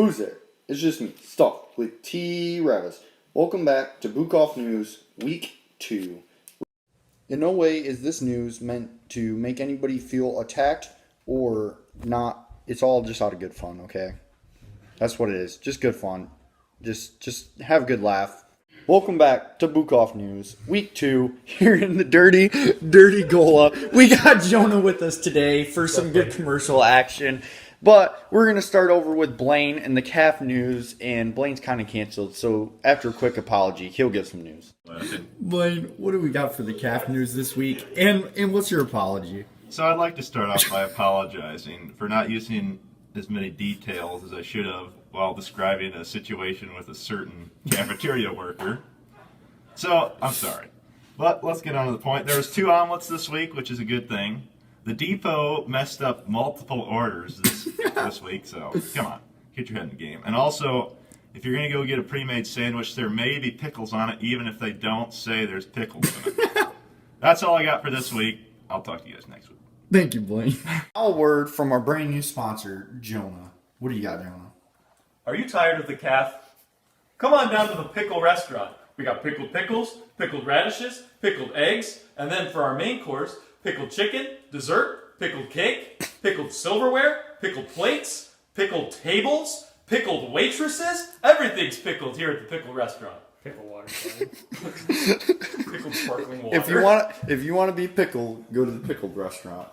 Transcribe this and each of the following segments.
Who's there? It's just me, Stuff, with T. Ravis. Welcome back to Bukoff News, Week 2. In no way is this news meant to make anybody feel attacked or not. It's all just out of good fun, okay? That's what it is. Just good fun. Just have a good laugh. Welcome back to Bukoff News, Week 2, here in the dirty Gola. We got Jonah with us today for some good commercial action. But we're going to start over with Blaine and the calf news, and Blaine's kind of canceled, so after a quick apology, he'll give some news. Blaine, what do we got for the calf news this week, and what's your apology? So I'd like to start off by apologizing for not using as many details as I should have while describing a situation with a certain cafeteria worker. So, I'm sorry. But let's get on to the point. There was 2 omelets this week, which is a good thing. The depot messed up multiple orders this week, so come on, get your head in the game. And also, if you're going to go get a pre-made sandwich, there may be pickles on it, even if they don't say there's pickles in it. That's all I got for this week. I'll talk to you guys next week. Thank you, Blaine. A word from our brand new sponsor, Jonah. What do you got, Jonah? Are you tired of the calf? Come on down to the pickle restaurant. We got pickled pickles, pickled radishes, pickled eggs, and then for our main course, pickled chicken, dessert, pickled cake, pickled silverware, pickled plates, pickled tables, pickled waitresses. Everything's pickled here at the pickle restaurant. Pickle water. Pickled sparkling water. If you want to be pickled, go to the pickled restaurant.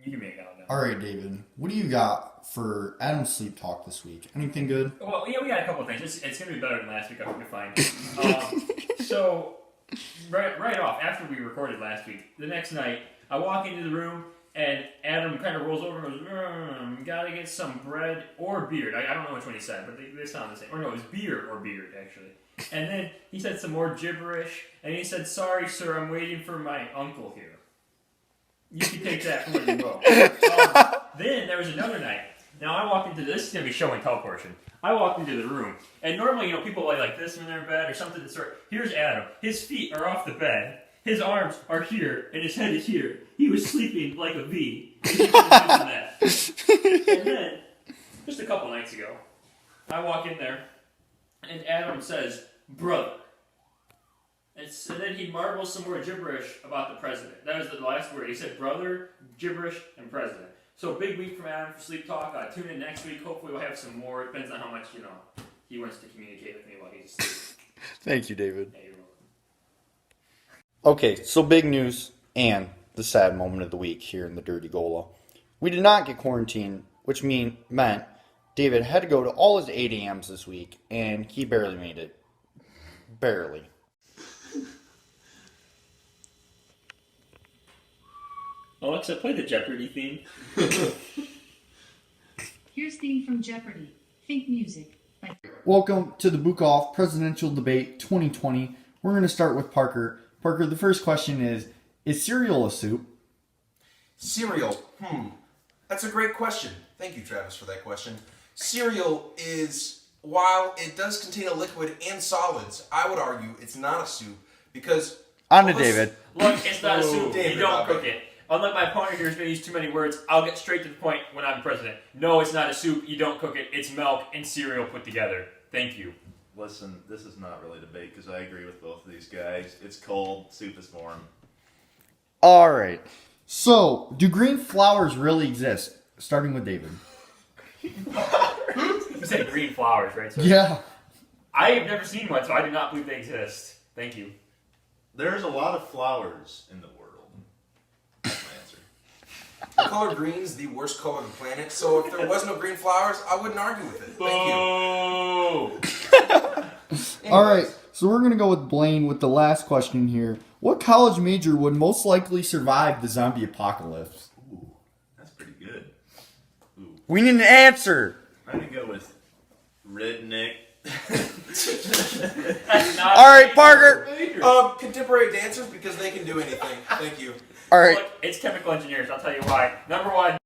You can make it out now. All right, David. What do you got for Adam's sleep talk this week? Anything good? Well, yeah, we got a couple of things. It's going to be better than last week, I'm going to find. So, right off, after we recorded last week, the next night, I walk into the room, and Adam kind of rolls over and goes, gotta get some bread or beard. I don't know which one he said, but they sound the same. Or no, it was beer or beard, actually. And then he said some more gibberish, and he said, "Sorry, sir, I'm waiting for my uncle here." You can take that from where you go. Then there was another night. Now I walk into this is going to be show and tell portion. I walk into the room, and normally, people lay like this in their bed or something to sort. Here's Adam. His feet are off the bed. His arms are here, and his head is here. He was sleeping like a V. And you can imagine that. And then, just a couple nights ago, I walk in there, and Adam says, "Brother." And then he marvels some more gibberish about the president. That was the last word. He said brother, gibberish, and president. So big week from Adam for Sleep Talk. Tune in next week. Hopefully we'll have some more. It depends on how much, he wants to communicate with me while he's asleep. Thank you, David. Hey, you're welcome. Okay, so big news and the sad moment of the week here in the Dirty Gola. We did not get quarantined, which meant David had to go to all his 8 a.m.s this week, and he barely made it. Barely. Alexa, play the Jeopardy theme. Here's theme from Jeopardy. Think music. Welcome to the Bukoff Presidential Debate 2020. We're going to start with Parker. Parker, the first question is cereal a soup? Cereal. That's a great question. Thank you, Travis, for that question. Cereal is, while it does contain a liquid and solids, I would argue it's not a soup because... On to David. Look, it's not a soup. David, you don't cook it. Unlike my opponent here who's going to use too many words, I'll get straight to the point when I'm president. No, it's not a soup. You don't cook it. It's milk and cereal put together. Thank you. Listen, this is not really a debate because I agree with both of these guys. It's cold, soup is warm. All right. So, do green flowers really exist? Starting with David. You said green flowers, right, sir? Yeah. I have never seen one, so I do not believe they exist. Thank you. There's a lot of flowers in the world. That's my answer. The color green's the worst color on the planet, so if there was no green flowers, I wouldn't argue with it. Thank you. All right. So we're going to go with Blaine with the last question here. What college major would most likely survive the zombie apocalypse? Ooh, that's pretty good. Ooh. We need an answer. I'm going to go with redneck. That's not All right, Parker. Contemporary dancers, because they can do anything. Thank you. All right. Look, it's chemical engineers. I'll tell you why. Number one.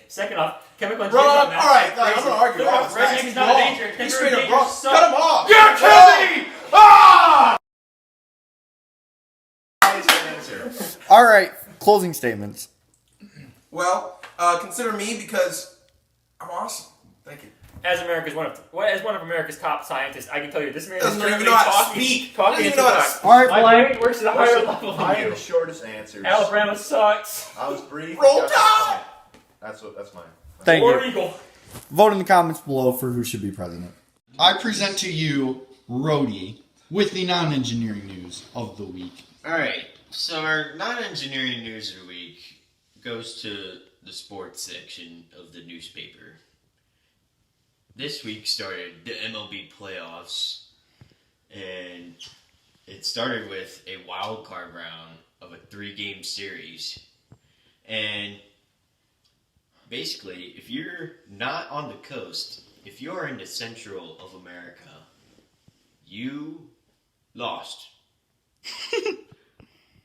Second off, chemical engineers. All right, I'm going to argue. Redneck's not a danger. He's straight up Chemical wrong. engineers suck. Cut him off. You're kidding! Ah! All right. Closing statements. Well, Consider me because I'm awesome. Thank you. As one of America's top scientists, I can tell you this man Doesn't is even currently know how to talking. speak. Talking Doesn't even into know how to the- speak. All right, My Blaine. brain works at a higher level I than have the you. shortest answers. Alabama sucks. I was brief. Roll Got Tide! the point. That's mine. Thank War you. Eagle. Vote in the comments below for who should be president. I present to you Rody with the non-engineering news of the week. Alright, so our non-engineering news of the week goes to the sports section of the newspaper. This week started the MLB playoffs, and it started with a wild card round of a 3-game series. And basically, if you're not on the coast, if you're in the central of America, you lost.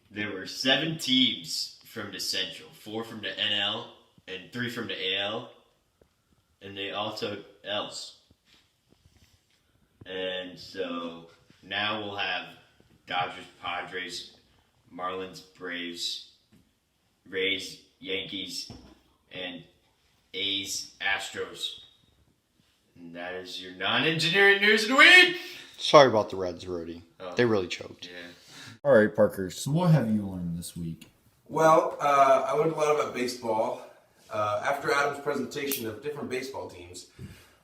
There were 7 teams from the Central, 4 from the NL and 3 from the AL, and they all took L's. And so now we'll have Dodgers, Padres, Marlins, Braves, Rays, Yankees, and A's, Astros. And that is your non-engineering news of the week! Sorry about the Reds, Rody. Oh. They really choked. Yeah. All right, Parker. So what have you learned this week? Well, I learned a lot about baseball. After Adam's presentation of different baseball teams,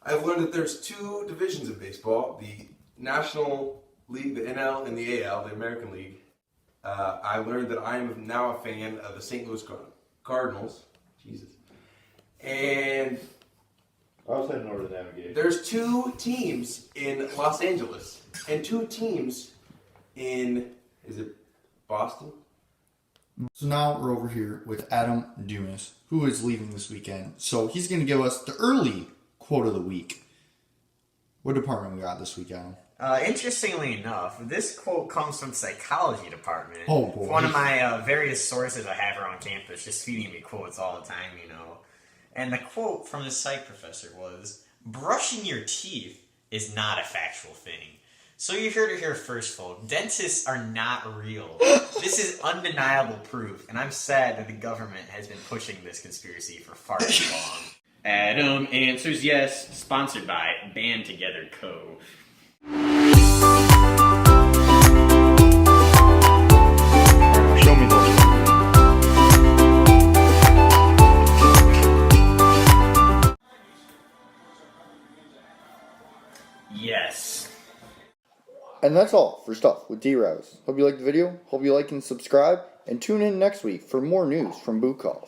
I've learned that there's 2 divisions of baseball, the National League, the NL, and the AL, the American League. I learned that I am now a fan of the St. Louis Cardinals. Jesus. And I was heading over to navigate. there's 2 teams in Los Angeles and 2 teams in, is it Boston? So now we're over here with Adam Dumas, who is leaving this weekend. So he's going to give us the early quote of the week. What department we got this week, Adam? Interestingly enough, this quote comes from the psychology department. Oh, boy. One of my various sources I have around campus just feeding me quotes all the time, you know. And the quote from the psych professor was, brushing your teeth is not a factual thing. So you heard it here first, folks. Dentists are not real. This is undeniable proof, and I'm sad that the government has been pushing this conspiracy for far too long. Adam answers yes, sponsored by Band Together Co. Show me those. Yes. And that's all for Stuff with D-Ravis. Hope you liked the video. Hope you like and subscribe. And tune in next week for more news from Bukoff.